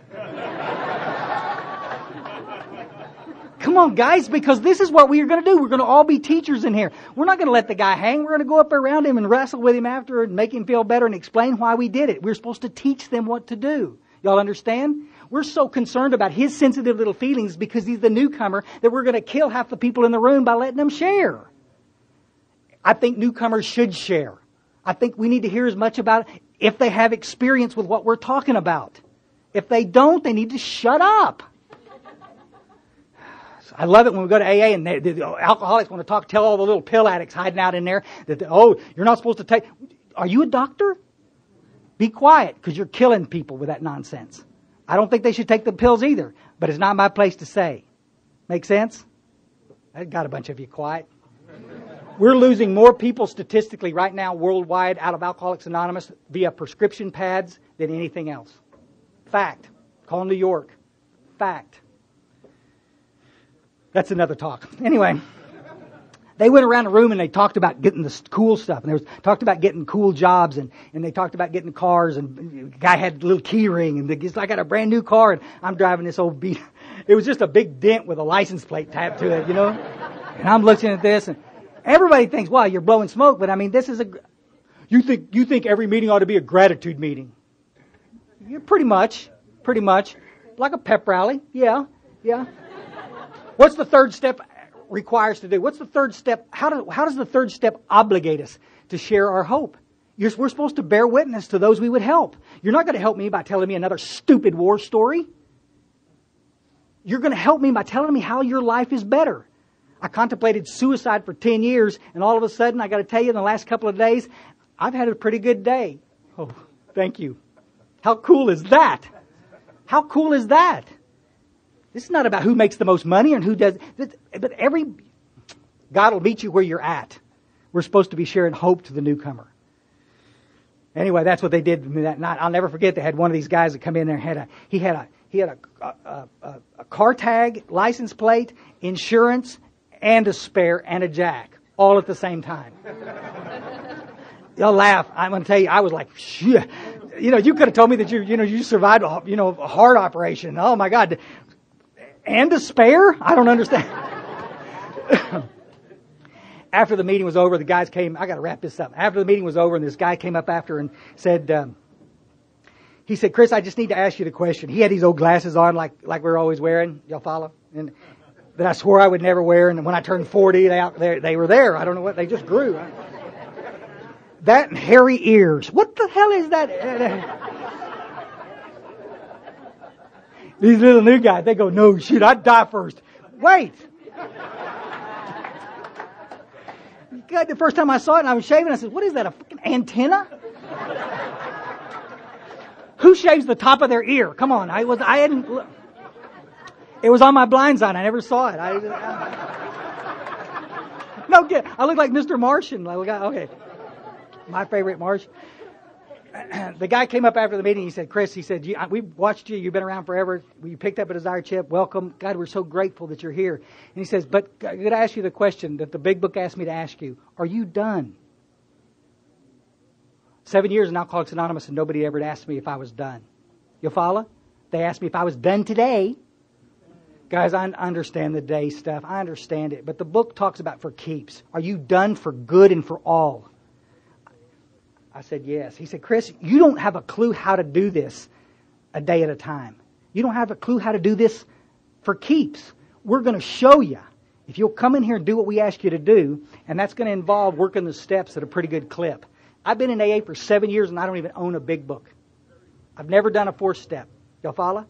Come on, guys, because this is what we are going to do. We're going to all be teachers in here. We're not going to let the guy hang. We're going to go up around him and wrestle with him after and make him feel better and explain why we did it. We're supposed to teach them what to do. Y'all understand? We're so concerned about his sensitive little feelings because he's the newcomer that we're going to kill half the people in the room by letting them share. I think newcomers should share. I think we need to hear as much about it if they have experience with what we're talking about. If they don't, they need to shut up. I love it when we go to AA and the alcoholics want to tell all the little pill addicts hiding out in there that, you're not supposed to take. Are you a doctor? Be quiet because you're killing people with that nonsense. I don't think they should take the pills either, but it's not my place to say. Make sense? I got a bunch of you quiet. We're losing more people statistically right now worldwide out of Alcoholics Anonymous via prescription pads than anything else. Fact. Call New York. Fact. That's another talk. Anyway, they went around the room and they talked about getting the cool stuff. And they talked about getting cool jobs and they talked about getting cars. And the guy had a little key ring and I got a brand new car and I'm driving this old beat. It was just a big dent with a license plate tapped to it, you know. And I'm looking at this and everybody thinks, wow, you're blowing smoke. But I mean, this is you think every meeting ought to be a gratitude meeting. Yeah, pretty much. Like a pep rally. Yeah. What's the third step requires to do? What's the third step? How does the third step obligate us to share our hope? We're supposed to bear witness to those we would help. You're not going to help me by telling me another stupid war story. You're going to help me by telling me how your life is better. I contemplated suicide for 10 years, and all of a sudden, I got to tell you, in the last couple of days, I've had a pretty good day. Oh, thank you. How cool is that? How cool is that? This is not about who makes the most money and who does, but God will meet you where you're at. We're supposed to be sharing hope to the newcomer. Anyway, that's what they did that night. I'll never forget. They had one of these guys that come in there. He had a car tag, license plate, insurance, and a spare and a jack, all at the same time. You'll laugh. I'm going to tell you, I was like, shit. You could have told me that you survived a heart operation. Oh my God. And a spare? I don't understand. After the meeting was over, the guys came. I got to wrap this up. After the meeting was over, and this guy came up after and said, he said, Chris, I just need to ask you the question. He had these old glasses on like we're always wearing. Y'all follow? And that I swore I would never wear. And when I turned 40, they were there. I don't know what, they just grew. That and hairy ears. What the hell is that? These little new guys, they go, no, shoot, I'd die first. Wait. God, the first time I saw it and I was shaving, I said, what is that, a fucking antenna? Who shaves the top of their ear? Come on, it was on my blind side. I never saw it. No, I look like Mr. Martian. Okay. My favorite Martian. The guy came up after the meeting. He said, Chris, he said, we watched you. You've been around forever. You picked up a Desire chip. Welcome. God, we're so grateful that you're here. And he says, but I'm going to ask you the question that the big book asked me to ask you. Are you done? 7 years in Alcoholics Anonymous, and nobody ever asked me if I was done. You follow? They asked me if I was done today. Guys, I understand the day stuff. I understand it. But the book talks about for keeps. Are you done for good and for all? I said, yes. He said, Chris, you don't have a clue how to do this a day at a time. You don't have a clue how to do this for keeps. We're going to show you. If you'll come in here and do what we ask you to do, and that's going to involve working the steps at a pretty good clip. I've been in AA for 7 years, and I don't even own a big book. I've never done a 4th step. Y'all follow?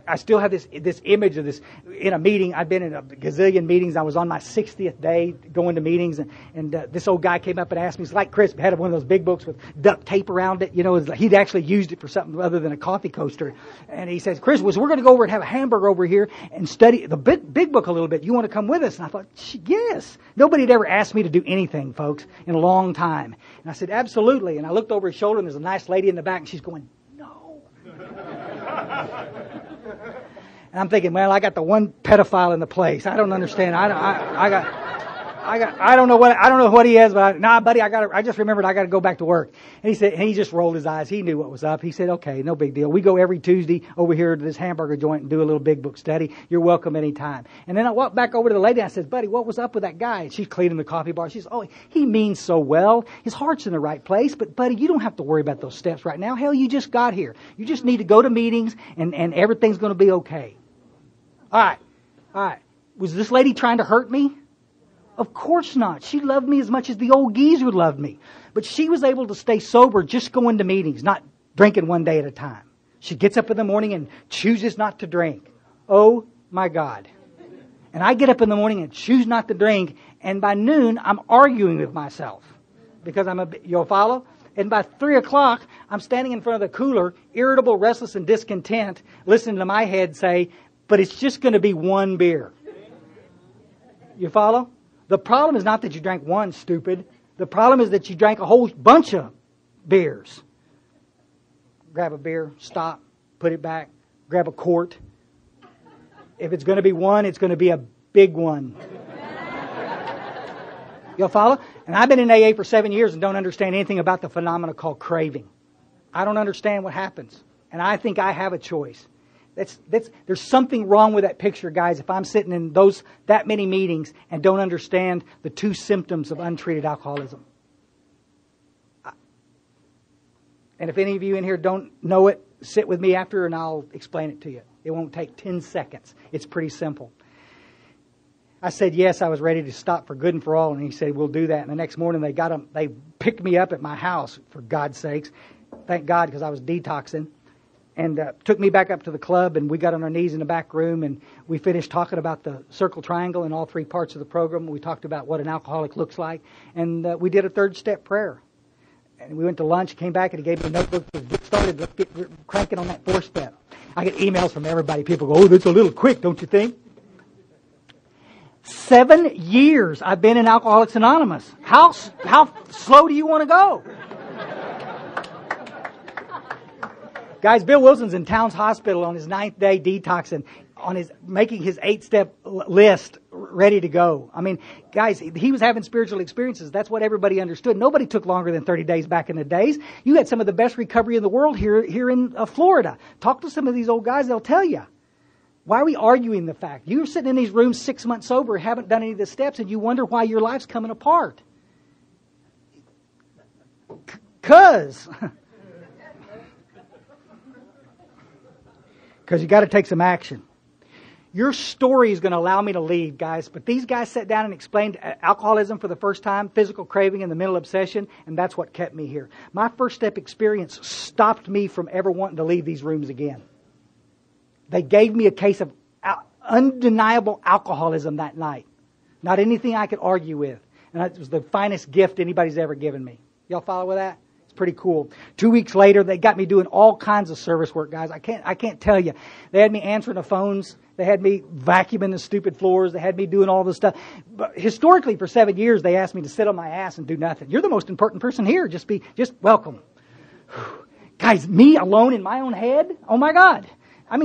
I still have this image of this in a meeting. I've been in a gazillion meetings. I was on my 60th day going to meetings, and this old guy came up and asked me. It's like Chris had one of those big books with duct tape around it. You know, he'd actually used it for something other than a coffee coaster. And he says, Chris, we're going to go over and have a hamburger over here and study the big book a little bit. You want to come with us? And I thought, yes. Nobody had ever asked me to do anything, folks, in a long time. And I said, absolutely. And I looked over his shoulder, and there's a nice lady in the back, and she's going, no. And I'm thinking, well, I got the one pedophile in the place. I don't understand. I don't know what he is, but buddy, I just remembered I got to go back to work. And he just rolled his eyes. He knew what was up. He said, okay, no big deal. We go every Tuesday over here to this hamburger joint and do a little big book study. You're welcome anytime. And then I walked back over to the lady and I said, buddy, what was up with that guy? And she's cleaning the coffee bar. She says, oh, he means so well. His heart's in the right place. But buddy, you don't have to worry about those steps right now. Hell, you just got here. You just need to go to meetings and everything's going to be okay. All right. Was this lady trying to hurt me? Of course not. She loved me as much as the old geezer loved me. But she was able to stay sober just going to meetings, not drinking one day at a time. She gets up in the morning and chooses not to drink. Oh my God. And I get up in the morning and choose not to drink, and by noon I'm arguing with myself. Because you'll follow? And by 3 o'clock, I'm standing in front of the cooler, irritable, restless, and discontent, listening to my head say, but it's just going to be one beer. You follow? The problem is not that you drank one, stupid. The problem is that you drank a whole bunch of beers. Grab a beer, stop, put it back, grab a quart. If it's going to be one, it's going to be a big one. You'll follow? And I've been in AA for 7 years and don't understand anything about the phenomena called craving. I don't understand what happens. And I think I have a choice. There's something wrong with that picture, guys, if I'm sitting in that many meetings and don't understand the 2 symptoms of untreated alcoholism. And if any of you in here don't know it, sit with me after and I'll explain it to you. It won't take 10 seconds. It's pretty simple. I said, yes, I was ready to stop for good and for all. And he said, we'll do that. And the next morning they picked me up at my house, for God's sakes. Thank God, because I was detoxing. And took me back up to the club, and we got on our knees in the back room, and we finished talking about the circle triangle and all 3 parts of the program. We talked about what an alcoholic looks like, and we did a 3rd step prayer. And we went to lunch, came back, and he gave me a notebook. Get started. Let's get cranking on that 4th step. I get emails from everybody. People go, oh, that's a little quick, don't you think? 7 years I've been in Alcoholics Anonymous. How slow do you want to go? Guys, Bill Wilson's in Towns Hospital on his 9th day detoxing, making his 8-step list ready to go. I mean, guys, he was having spiritual experiences. That's what everybody understood. Nobody took longer than 30 days back in the days. You had some of the best recovery in the world here in Florida. Talk to some of these old guys, they'll tell you. Why are we arguing the fact? You're sitting in these rooms 6 months sober, haven't done any of the steps, and you wonder why your life's coming apart. 'Cause because you got to take some action. Your story is going to allow me to lead, guys. But these guys sat down and explained alcoholism for the first time, physical craving and the mental obsession, and that's what kept me here. My first step experience stopped me from ever wanting to leave these rooms again. They gave me a case of undeniable alcoholism that night. Not anything I could argue with. And it was the finest gift anybody's ever given me. Y'all follow with that? It's pretty cool. 2 weeks later, they got me doing all kinds of service work, guys. I can't tell you. They had me answering the phones. They had me vacuuming the stupid floors. They had me doing all this stuff. But historically, for 7 years, they asked me to sit on my ass and do nothing. You're the most important person here. Just welcome. Guys, me alone in my own head? Oh my God.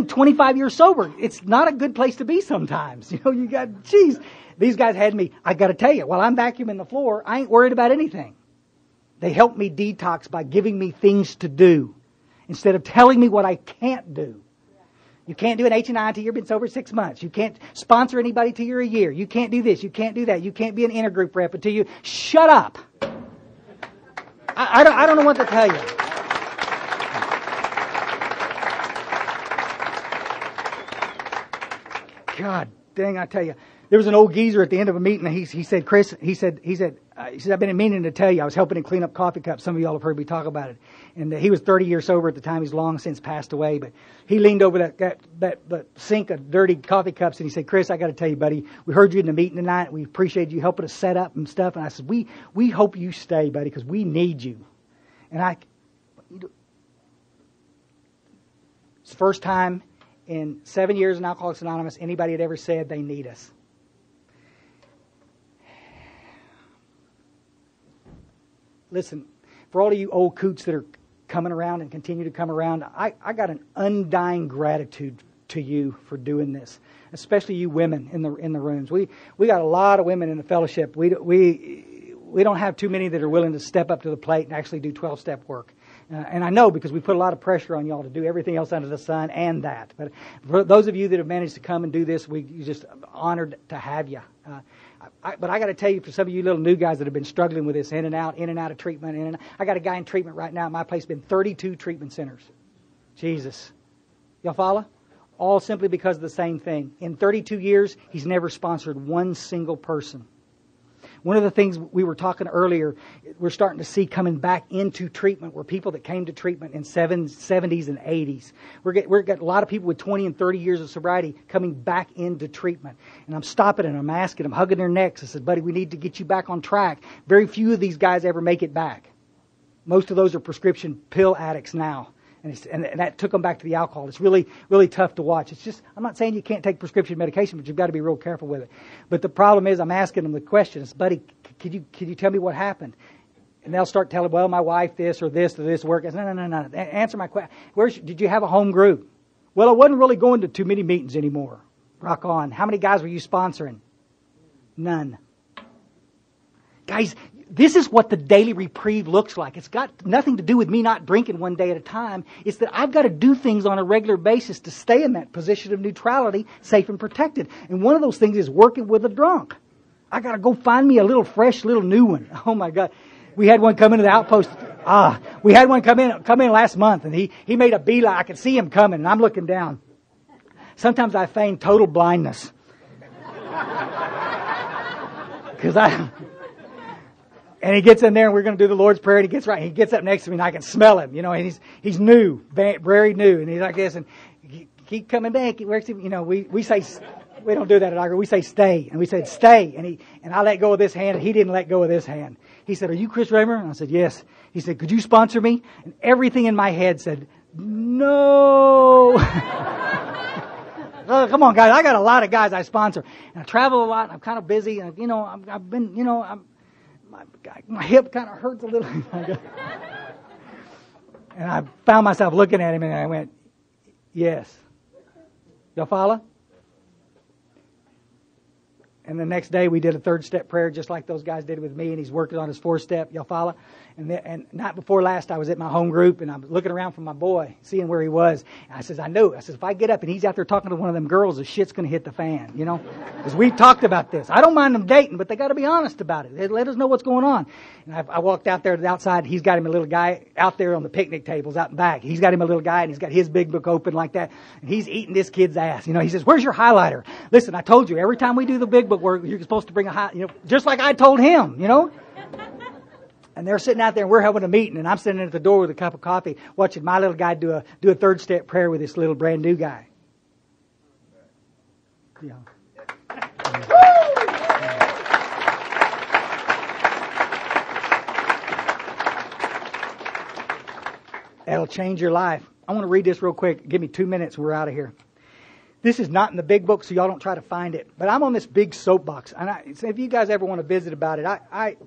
25 years sober. It's not a good place to be sometimes. These guys had me, I got to tell you, while I'm vacuuming the floor, I ain't worried about anything. They helped me detox by giving me things to do instead of telling me what I can't do. You can't do an H&I until you've been sober 6 months. You can't sponsor anybody till you're a year. You can't do this. You can't do that. You can't be an intergroup rep until you... Shut up. I don't know what to tell you. God dang, I tell you. There was an old geezer at the end of a meeting. He said, Chris, he said, I've been meaning to tell you. I was helping him clean up coffee cups. Some of y'all have heard me talk about it. And he was 30 years sober at the time. He's long since passed away. But he leaned over that sink of dirty coffee cups and he said, Chris, I got to tell you, buddy, we heard you in the meeting tonight. We appreciate you helping us set up and stuff. And I said, we hope you stay, buddy, because we need you. And it's the first time in 7 years in Alcoholics Anonymous anybody had ever said they need us. Listen, for all of you old coots that are coming around and continue to come around, I got an undying gratitude to you for doing this, especially you women in the rooms. We got a lot of women in the fellowship. We don't have too many that are willing to step up to the plate and actually do 12-step work. And I know because we put a lot of pressure on y'all to do everything else under the sun and that. But for those of you that have managed to come and do this, we're just honored to have you. But I got to tell you, for some of you little new guys that have been struggling with this in and out of treatment, I got a guy in treatment right now at my place, been 32 treatment centers. Jesus. Y'all follow? All simply because of the same thing. In 32 years, he's never sponsored one single person. One of the things we were talking earlier, we're starting to see coming back into treatment were people that came to treatment in 70s and 80s. We're got a lot of people with 20 and 30 years of sobriety coming back into treatment. And I'm stopping and I'm asking them, hugging their necks. I said, buddy, we need to get you back on track. Very few of these guys ever make it back. Most of those are prescription pill addicts now. And that took them back to the alcohol. It's really, really tough to watch. It's just, I'm not saying you can't take prescription medication, but you've got to be real careful with it. But the problem is, I'm asking them the question, is, buddy, could you tell me what happened? And they'll start telling, well, my wife this or this work. I said, no. Answer my question. Did you have a home group? Well, I wasn't really going to too many meetings anymore. Rock on. How many guys were you sponsoring? None. Guys, this is what the daily reprieve looks like. It's got nothing to do with me not drinking one day at a time. It's that I've got to do things on a regular basis to stay in that position of neutrality, safe and protected. And one of those things is working with a drunk. I got to go find me a little fresh, little new one. Oh my God. We had one come into the outpost. We had one come in last month, and he made a beeline. I could see him coming, and I'm looking down. Sometimes I feign total blindness. And he gets in there, and we're going to do the Lord's Prayer, and he gets right. He gets up next to me, and I can smell him. And he's new, very new, and he's like this, and keep coming back. We say, we don't do that at our group. We say stay, and we said stay, and I let go of this hand, and he didn't let go of this hand. He said, "Are you Chris Raymer?" And I said, "Yes." He said, "Could you sponsor me?" And everything in my head said, "No." Oh, come on, guys! I got a lot of guys I sponsor, and I travel a lot. And I'm kind of busy, and my hip kind of hurts a little. And I found myself looking at him, and I went, "Yes." Y'all follow? And the next day we did a 3rd-step prayer just like those guys did with me, and he's working on his 4th-step. Y'all follow? And night before last, I was at my home group, and I'm looking around for my boy, seeing where he was. And I said, if I get up and he's out there talking to one of them girls, the shit's going to hit the fan, Because we've talked about this. I don't mind them dating, but they got to be honest about it. They let us know what's going on. And I walked out there to the outside. He's got him a little guy out there on the picnic tables out in back. He's got him a little guy, and he's got his big book open like that. And he's eating this kid's ass. You know, he says, "Where's your highlighter?" Listen, I told you, every time we do the big book work, you're supposed to bring just like I told him, you know. And they're sitting out there, and we're having a meeting, and I'm sitting at the door with a cup of coffee, watching my little guy do a third step prayer with this little brand new guy. Yeah. That'll change your life. I want to read this real quick. Give me 2 minutes and we're out of here. This is not in the big book, so y'all don't try to find it. But I'm on this big soapbox. And so if you guys ever want to visit about it,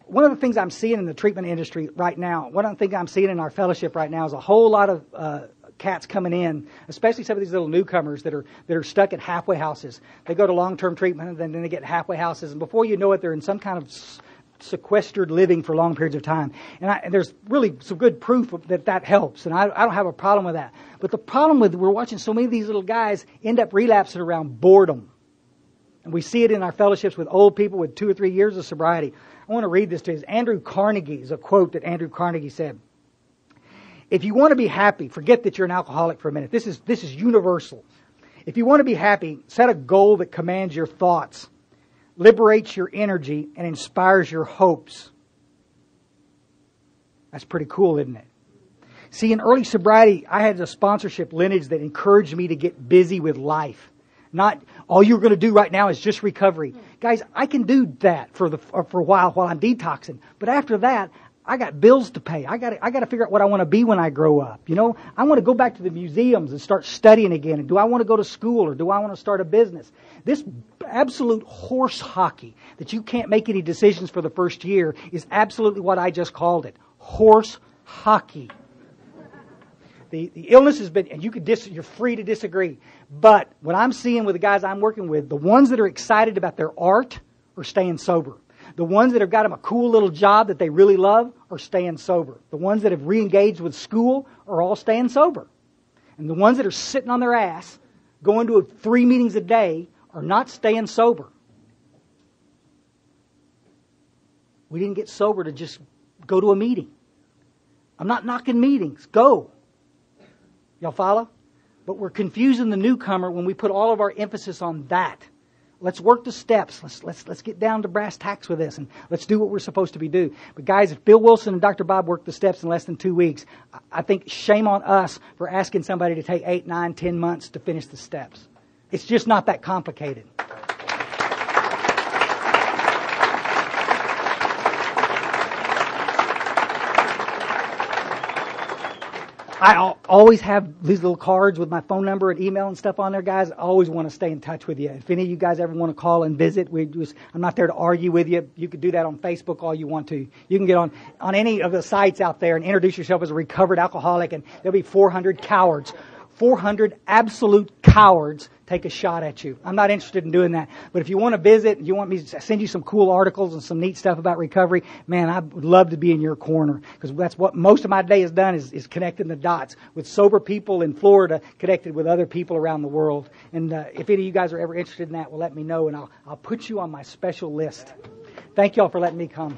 one of the things I'm seeing in the treatment industry right now, one of the things I'm seeing in our fellowship right now is a whole lot of cats coming in, especially some of these little newcomers that are stuck at halfway houses. They go to long-term treatment and then they get halfway houses, and before you know it, they're in some kind of sequestered living for long periods of time. And there's really some good proof that helps, and I don't have a problem with that. But the problem with we're watching so many of these little guys end up relapsing around boredom. And we see it in our fellowships with old people with 2 or 3 years of sobriety. I want to read this to you. Andrew Carnegie is a quote that Andrew Carnegie said. If you want to be happy, forget that you're an alcoholic for a minute. This is universal. If you want to be happy, set a goal that commands your thoughts, liberates your energy, and inspires your hopes. That's pretty cool, isn't it? See, in early sobriety, I had a sponsorship lineage that encouraged me to get busy with life. Not all you're going to do right now is just recovery. Guys, I can do that for a while I'm detoxing. But after that, I got bills to pay. I got to figure out what I want to be when I grow up. You know, I want to go back to the museums and start studying again. And do I want to go to school or do I want to start a business? This absolute horse hockey that you can't make any decisions for the first year is absolutely what I just called it. Horse hockey. The illness has been, and you're free to disagree. But what I'm seeing with the guys I'm working with, the ones that are excited about their art are staying sober. The ones that have got them a cool little job that they really love are staying sober. The ones that have re-engaged with school are all staying sober. And the ones that are sitting on their ass, going to 3 meetings a day, are not staying sober. We didn't get sober to just go to a meeting. I'm not knocking meetings. Go. Y'all follow? But we're confusing the newcomer when we put all of our emphasis on that. Let's work the steps. Let's get down to brass tacks with this, and let's do what we're supposed to be doing. But guys, if Bill Wilson and Dr. Bob worked the steps in less than 2 weeks, I think shame on us for asking somebody to take 8, 9, 10 months to finish the steps. It's just not that complicated. I always have these little cards with my phone number and email and stuff on there, guys. I always want to stay in touch with you. If any of you guys ever want to call and visit, I'm not there to argue with you. You could do that on Facebook all you want to. You can get on any of the sites out there and introduce yourself as a recovered alcoholic, and there'll be 400 cowards. 400 absolute cowards take a shot at you. I'm not interested in doing that. But if you want to visit, you want me to send you some cool articles and some neat stuff about recovery, man, I would love to be in your corner. Because that's what most of my day has done is connecting the dots with sober people in Florida connected with other people around the world. And if any of you guys are ever interested in that, well, let me know, and I'll put you on my special list. Thank you all for letting me come.